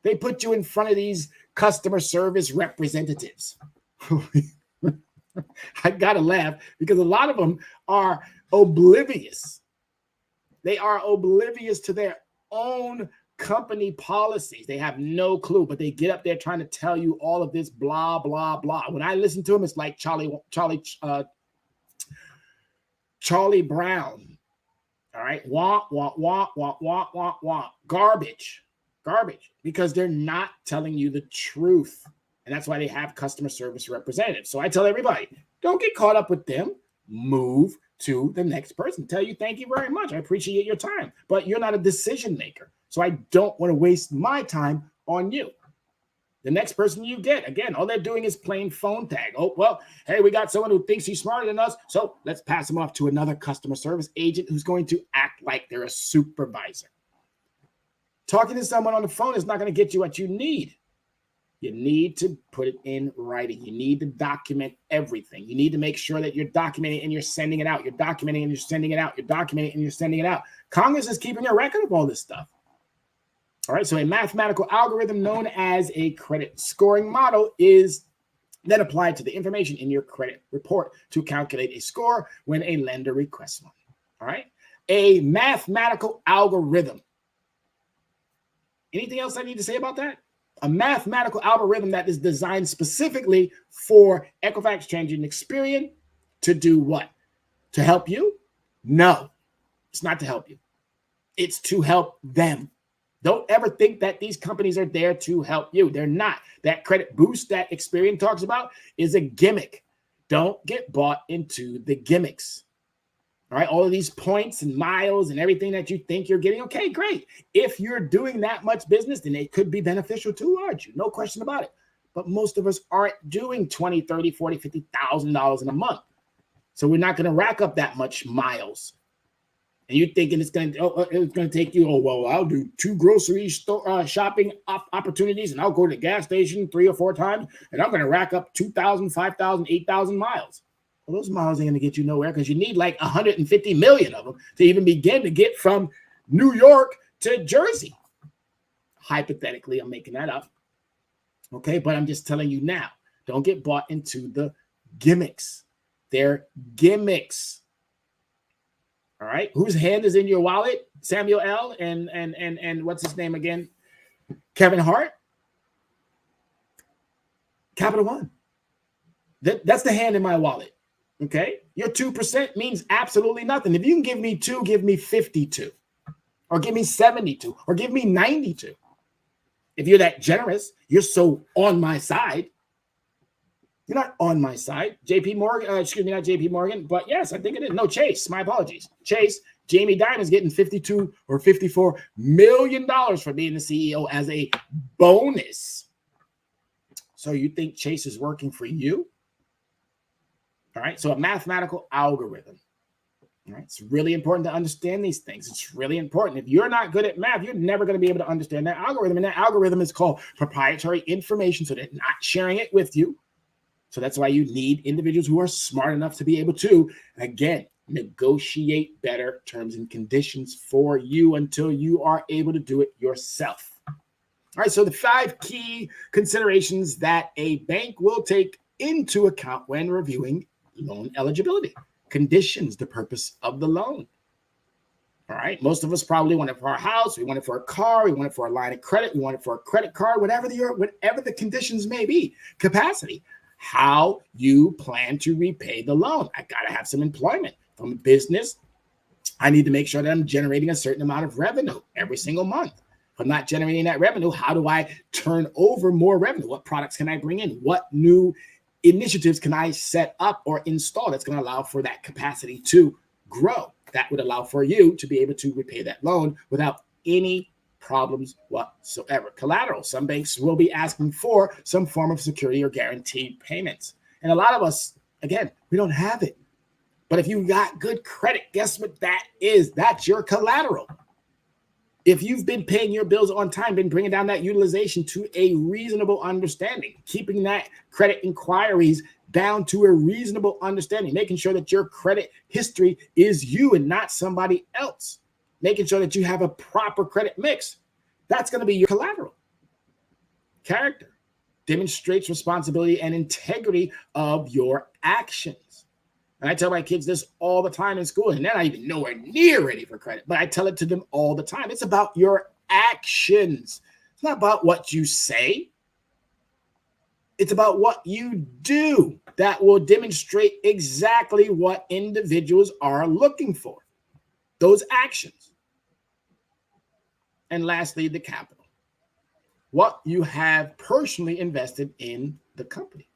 They put you in front of these customer service representatives. I got to laugh because a lot of them are oblivious. They are oblivious to their own company policies. They have no clue, but they get up there trying to tell you all of this blah, blah, blah. When I listen to them, it's like Charlie Brown. All right. Wah, wah, wah, wah, wah, wah, wah. Garbage, because they're not telling you the truth. And that's why they have customer service representatives. So I tell everybody, don't get caught up with them. Move to the next person. Tell you, thank you very much. I appreciate your time, but you're not a decision maker. So I don't want to waste my time on you. The next person you get, again, all they're doing is playing phone tag. Oh, well, hey, we got someone who thinks he's smarter than us, so let's pass him off to another customer service agent who's going to act like they're a supervisor. Talking to someone on the phone is not going to get you what you need. You need to put it in writing. You need to document everything. You need to make sure that you're documenting and you're sending it out. You're documenting and you're sending it out. You're documenting and you're sending it out. Congress is keeping a record of all this stuff. All right, so a mathematical algorithm known as a credit scoring model is then applied to the information in your credit report to calculate a score when a lender requests one. All right, a mathematical algorithm. Anything else I need to say about that? A mathematical algorithm that is designed specifically for Equifax Change and Experian to do what? To help you? No, it's not to help you. It's to help them. Don't ever think that these companies are there to help you. They're not. That credit boost that Experian talks about is a gimmick. Don't get bought into the gimmicks. All right, all of these points and miles and everything that you think you're getting, okay, great. If you're doing that much business, then it could be beneficial too, aren't you? No question about it. But most of us aren't doing $20, $30, $40, $50,000 in a month. So we're not going to rack up that much miles. And you're thinking it's going to take you, I'll do 2 grocery store shopping opportunities and I'll go to the gas station 3 or 4 times and I'm going to rack up 2,000, 5,000, 8,000 miles. Well, those miles ain't going to get you nowhere because you need like 150 million of them to even begin to get from New York to Jersey. Hypothetically, I'm making that up. Okay, but I'm just telling you now, don't get bought into the gimmicks. They're gimmicks. All right, whose hand is in your wallet? Samuel L. and what's his name again? Kevin Hart. Capital One. That's the hand in my wallet. Okay, your 2% means absolutely nothing. If you can give me 2, give me 52, or give me 72, or give me 92. If you're that generous, you're so on my side. You're not on my side. JP Morgan, excuse me, not JP Morgan, but yes, I think it is. No, Chase, my apologies. Chase, Jamie Dimon's getting $52 or $54 million for being the CEO as a bonus. So you think Chase is working for you? All right, so a mathematical algorithm. All right, it's really important to understand these things. It's really important. If you're not good at math, you're never going to be able to understand that algorithm. And that algorithm is called proprietary information, so they're not sharing it with you. So that's why you need individuals who are smart enough to be able to, again, negotiate better terms and conditions for you until you are able to do it yourself. All right, so the 5 key considerations that a bank will take into account when reviewing loan eligibility. Conditions, the purpose of the loan. All right, most of us probably want it for our house, we want it for a car, we want it for a line of credit, we want it for a credit card, whatever the conditions may be. Capacity, how you plan to repay the loan. I got to have some employment. If I'm a business, I need to make sure that I'm generating a certain amount of revenue every single month. If I'm not generating that revenue, how do I turn over more revenue? What products can I bring in? What new initiatives can I set up or install that's going to allow for that capacity to grow? That would allow for you to be able to repay that loan without any problems whatsoever. Collateral. Some banks will be asking for some form of security or guaranteed payments. And a lot of us, again, we don't have it. But if you got good credit, guess what that is? That's your collateral. If you've been paying your bills on time, been bringing down that utilization to a reasonable understanding, keeping that credit inquiries down to a reasonable understanding, making sure that your credit history is you and not somebody else, making sure that you have a proper credit mix, that's going to be your collateral. Character demonstrates responsibility and integrity of your actions. And I tell my kids this all the time in school, and they're not even nowhere near ready for credit, but I tell it to them all the time. It's about your actions. It's not about what you say. It's about what you do that will demonstrate exactly what individuals are looking for. Those actions. And lastly, the capital. What you have personally invested in the company.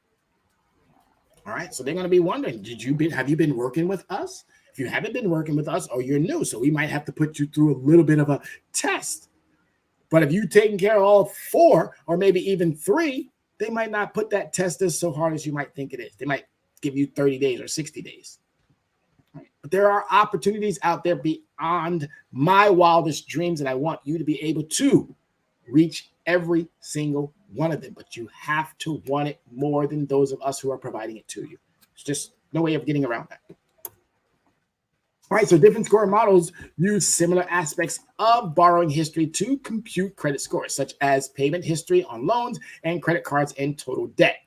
All right, so they're going to be wondering, have you been working with us? If you haven't been working with us, or you're new, so we might have to put you through a little bit of a test. But if you've taken care of all 4 or maybe even 3, they might not put that test as so hard as you might think it is. They might give you 30 days or 60 days. Right? But there are opportunities out there beyond my wildest dreams, and I want you to be able to reach every single one of them. But you have to want it more than those of us who are providing it to you. It's just no way of getting around that. All right, so different scoring models use similar aspects of borrowing history to compute credit scores, such as payment history on loans and credit cards and total debt.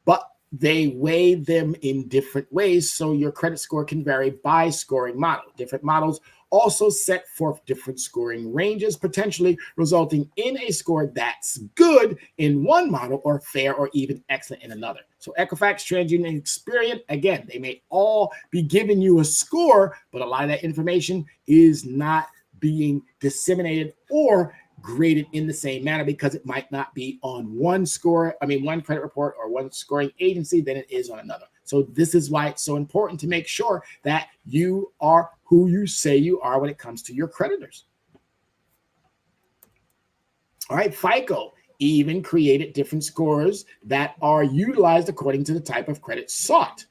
But they weigh them in different ways, so your credit score can vary by scoring model. Different models also set forth different scoring ranges, potentially resulting in a score that's good in one model or fair or even excellent in another. So Equifax, TransUnion, and Experian, again, they may all be giving you a score, but a lot of that information is not being disseminated or graded in the same manner because it might not be on one credit report or one scoring agency than it is on another. So this is why it's so important to make sure that you are who you say you are when it comes to your creditors. All right, FICO even created different scores that are utilized according to the type of credit sought.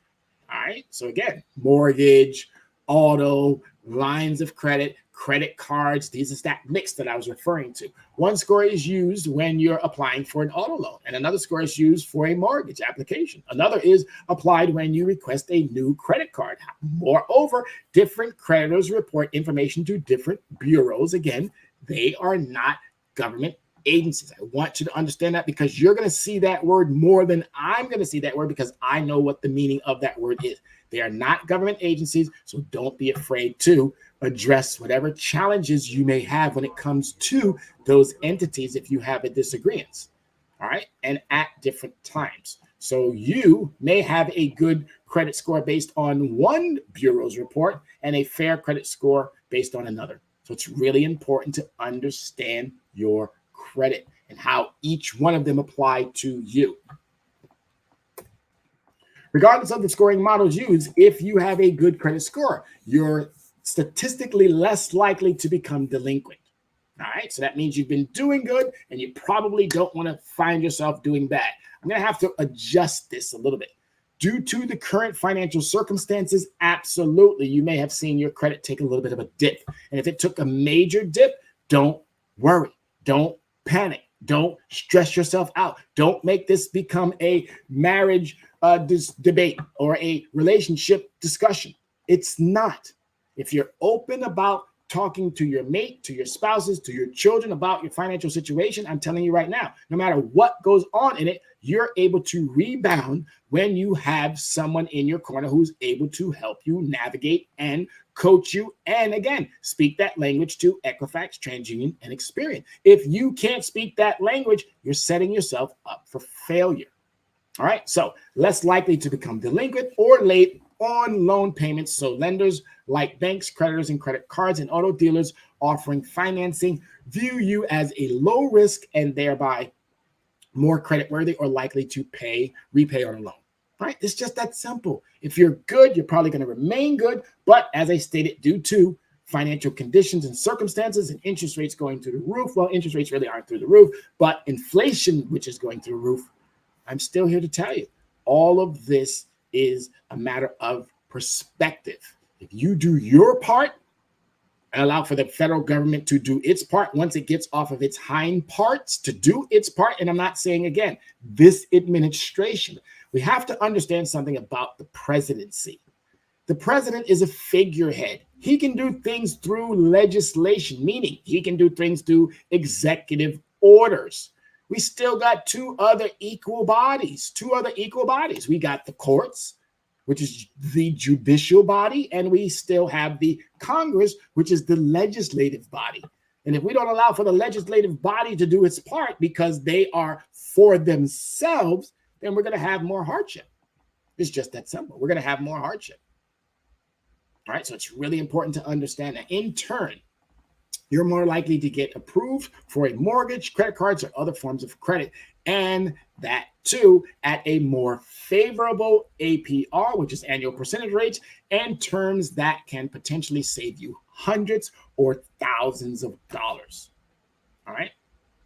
All right, so again, mortgage, auto, lines of credit, credit cards, these is that mix that I was referring to. One score is used when you're applying for an auto loan, and another score is used for a mortgage application. Another is applied when you request a new credit card. Moreover, different creditors report information to different bureaus. Again, they are not government agencies. I want you to understand that because you're going to see that word more than I'm going to see that word because I know what the meaning of that word is. They are not government agencies, so don't be afraid to address whatever challenges you may have when it comes to those entities if you have a disagreement, all right, and at different times. So you may have a good credit score based on one bureau's report and a fair credit score based on another. So it's really important to understand your credit and how each one of them apply to you. Regardless of the scoring models used, if you have a good credit score, you're statistically less likely to become delinquent. All right, so that means you've been doing good and you probably don't want to find yourself doing bad. I'm going to have to adjust this a little bit. Due to the current financial circumstances, absolutely, you may have seen your credit take a little bit of a dip. And if it took a major dip, don't worry. Don't panic. Don't stress yourself out. Don't make this become a marriage debate or a relationship discussion. It's not. If you're open about talking to your mate, to your spouses, to your children about your financial situation, I'm telling you right now, no matter what goes on in it, you're able to rebound when you have someone in your corner who's able to help you navigate and coach you. And again, speak that language to Equifax, TransUnion, and Experian. If you can't speak that language, you're setting yourself up for failure. All right, so less likely to become delinquent or late on loan payments. So lenders like banks, creditors, and credit cards and auto dealers offering financing view you as a low risk and thereby more creditworthy or likely to repay on a loan. All right, it's just that simple. If you're good, you're probably going to remain good. But as I stated, due to financial conditions and circumstances and interest rates going through the roof, well, interest rates really aren't through the roof, but inflation, which is going through the roof, I'm still here to tell you, all of this is a matter of perspective. If you do your part and allow for the federal government to do its part, once it gets off of its hind parts to do its part, and I'm not saying again, this administration, we have to understand something about the presidency. The president is a figurehead. He can do things through legislation, meaning he can do things through executive orders. We still got two other equal bodies. We got the courts, which is the judicial body, and we still have the Congress, which is the legislative body. And if we don't allow for the legislative body to do its part because they are for themselves, then we're going to have more hardship. It's just that simple. We're going to have more hardship. All right, so it's really important to understand that. In turn, you're more likely to get approved for a mortgage, credit cards, or other forms of credit. And that too at a more favorable APR, which is annual percentage rates, and terms that can potentially save you hundreds or thousands of dollars. All right.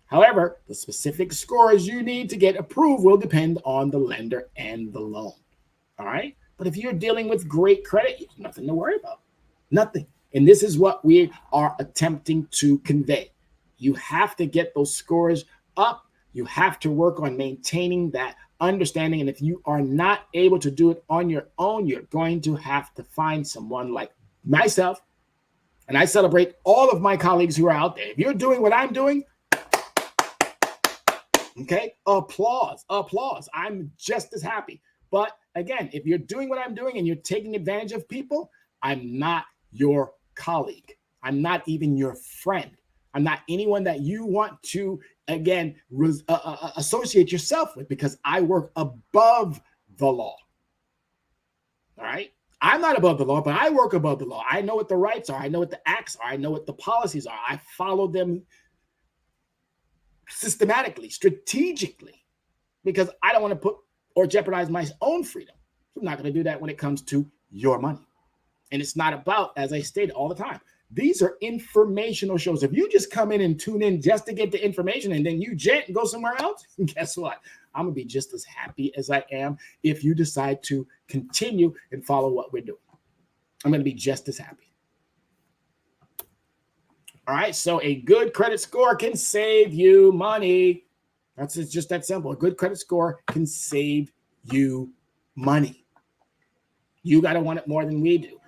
However, the specific scores you need to get approved will depend on the lender and the loan. All right. But if you're dealing with great credit, there's nothing to worry about. Nothing. And this is what we are attempting to convey. You have to get those scores up. You have to work on maintaining that understanding. And if you are not able to do it on your own, you're going to have to find someone like myself. And I celebrate all of my colleagues who are out there. If you're doing what I'm doing, okay, applause. I'm just as happy. But again, if you're doing what I'm doing and you're taking advantage of people, I'm not your colleague. I'm not even your friend. I'm not anyone that you want to, again, associate yourself with, because I work above the law. All right? I'm not above the law, but I work above the law. I know what the rights are. I know what the acts are. I know what the policies are. I follow them systematically, strategically, because I don't want to put or jeopardize my own freedom. So I'm not going to do that when it comes to your money. And it's not about, as I stated all the time, these are informational shows. If you just come in and tune in just to get the information and then you jet and go somewhere else, guess what? I'm going to be just as happy as I am if you decide to continue and follow what we're doing. I'm going to be just as happy. All right, so a good credit score can save you money. That's just that simple. A good credit score can save you money. You got to want it more than we do.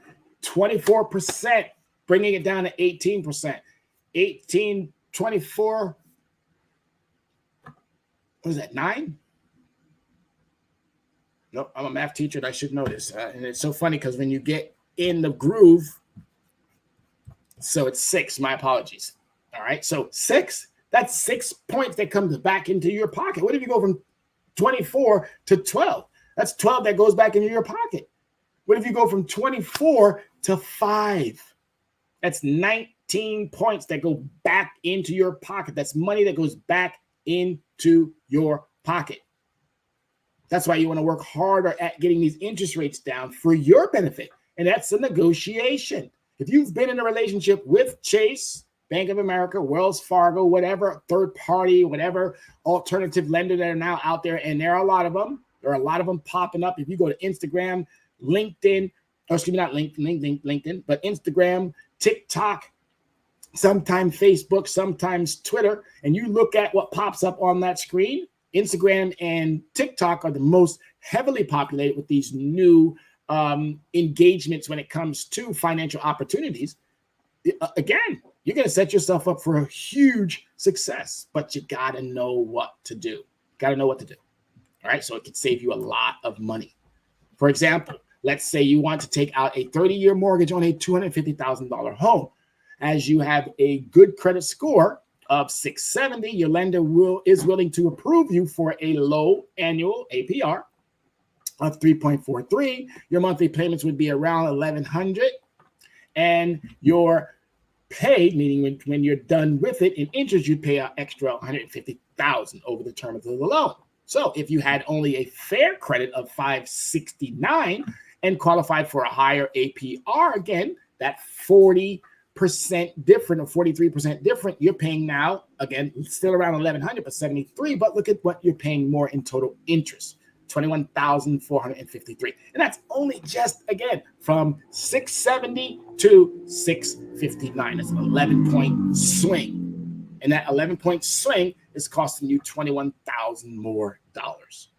24%, bringing it down to 18%. 18, 24, what is that, 9? Nope, I'm a math teacher and I should know this. And it's so funny because when you get in the groove, so it's 6, my apologies. All right, so 6, that's 6 points that comes back into your pocket. What if you go from 24 to 12? That's 12 that goes back into your pocket. What if you go from 24 to 5? That's 19 points that go back into your pocket. That's money that goes back into your pocket. That's why you want to work harder at getting these interest rates down for your benefit. And that's a negotiation. If you've been in a relationship with Chase, Bank of America, Wells Fargo, whatever third party, whatever alternative lender that are now out there, and there are a lot of them popping up. If you go to Instagram, LinkedIn, or excuse me, not LinkedIn, but Instagram, TikTok, sometimes Facebook, sometimes Twitter, and you look at what pops up on that screen, Instagram and TikTok are the most heavily populated with these new engagements when it comes to financial opportunities. Again, you're going to set yourself up for a huge success, but you got to know what to do. All right. So it can save you a lot of money. For example, let's say you want to take out a 30-year mortgage on a $250,000 home. As you have a good credit score of 670, your lender is willing to approve you for a low annual APR of 3.43. Your monthly payments would be around $1,100, and your pay, meaning when you're done with it in interest, you'd pay an extra $150,000 over the term of the loan. So if you had only a fair credit of 569 and qualified for a higher APR, again, that 40% different or 43% different, you're paying now, again, still around $1,100, but 73, but look at what you're paying more in total interest. $21,453. And that's only just, again, from 670 to 659. That's an 11-point swing. And that 11-point swing is costing you $21,000 more dollars.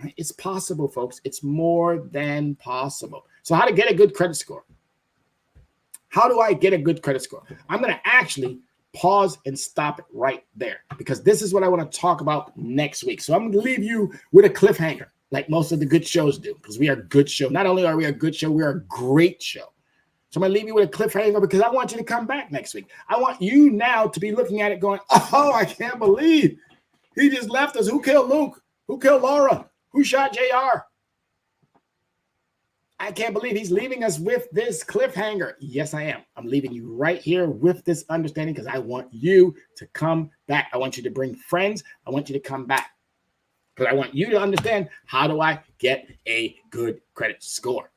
Right? It's possible, folks. It's more than possible. So how to get a good credit score? How do I get a good credit score? I'm going to actually pause and stop it right there, because this is what I want to talk about next week. So I'm going to leave you with a cliffhanger, like most of the good shows do, because we are a good show. Not only are we a good show, we are a great show. So I'm going to leave you with a cliffhanger because I want you to come back next week. I want you now to be looking at it going, oh, I can't believe he just left us. Who killed Luke? Who killed Laura? Who shot JR? I can't believe he's leaving us with this cliffhanger. Yes, I am. I'm leaving you right here with this understanding because I want you to come back. I want you to bring friends. I want you to come back because I want you to understand, how do I get a good credit score?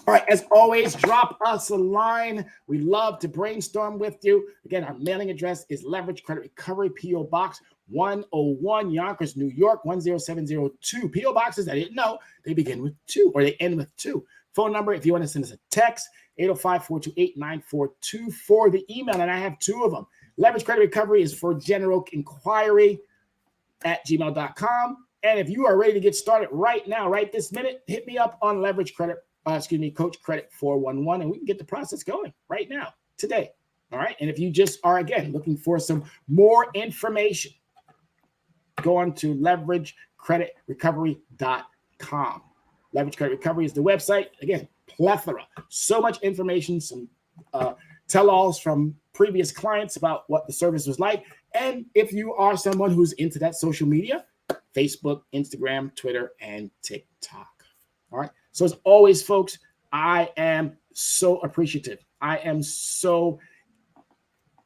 All right, as always, drop us a line. We love to brainstorm with you. Again, our mailing address is Leverage Credit Recovery, P.O. Box 101, Yonkers, New York, 10702. P.O. boxes, I didn't know, they begin with 2, or they end with 2. phone number. If you want to send us a text, 805-428-9424. The email, and I have two of them. Leverage Credit Recovery is for general inquiry @gmail.com. And if you are ready to get started right now, right this minute, hit me up on Leverage Credit, Coach Credit 411, and we can get the process going right now, today. All right. And if you just are, again, looking for some more information, go on to leveragecreditrecovery.com. Leverage Credit Recovery is the website. Again, plethora. So much information, some tell-alls from previous clients about what the service was like. And if you are someone who's into that social media, Facebook, Instagram, Twitter, and TikTok. All right. So as always, folks, I am so appreciative. I am so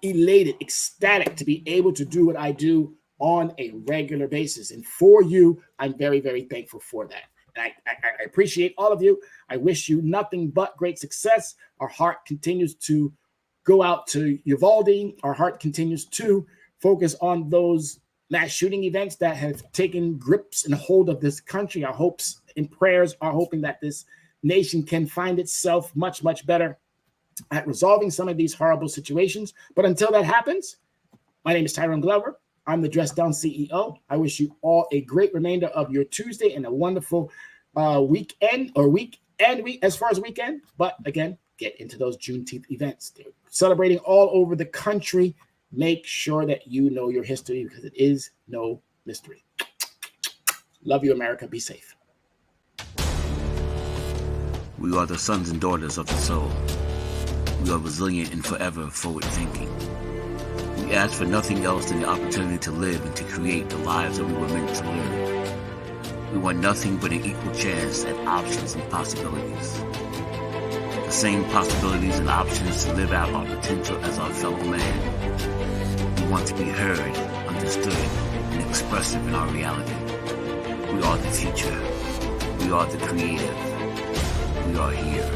elated, ecstatic to be able to do what I do on a regular basis. And for you, I'm very, very thankful for that. And I appreciate all of you. I wish you nothing but great success. Our heart continues to go out to Uvalde. Our heart continues to focus on those mass shooting events that have taken grips and hold of this country. Our hopes and prayers are hoping that this nation can find itself much, much better at resolving some of these horrible situations. But until that happens, my name is Tyrone Glover. I'm the Dress Down CEO. I wish you all a great remainder of your Tuesday and a wonderful weekend as far as weekend. But again, get into those Juneteenth events. They're celebrating all over the country. Make sure that you know your history because it is no mystery. Love you, America. Be safe. We are the sons and daughters of the soul. We are resilient and forever forward-thinking. We ask for nothing else than the opportunity to live and to create the lives that we were meant to live. We want nothing but an equal chance at options and possibilities. The same possibilities and options to live out our potential as our fellow man. We want to be heard, understood, and expressive in our reality. We are the future. We are the creative. We are here.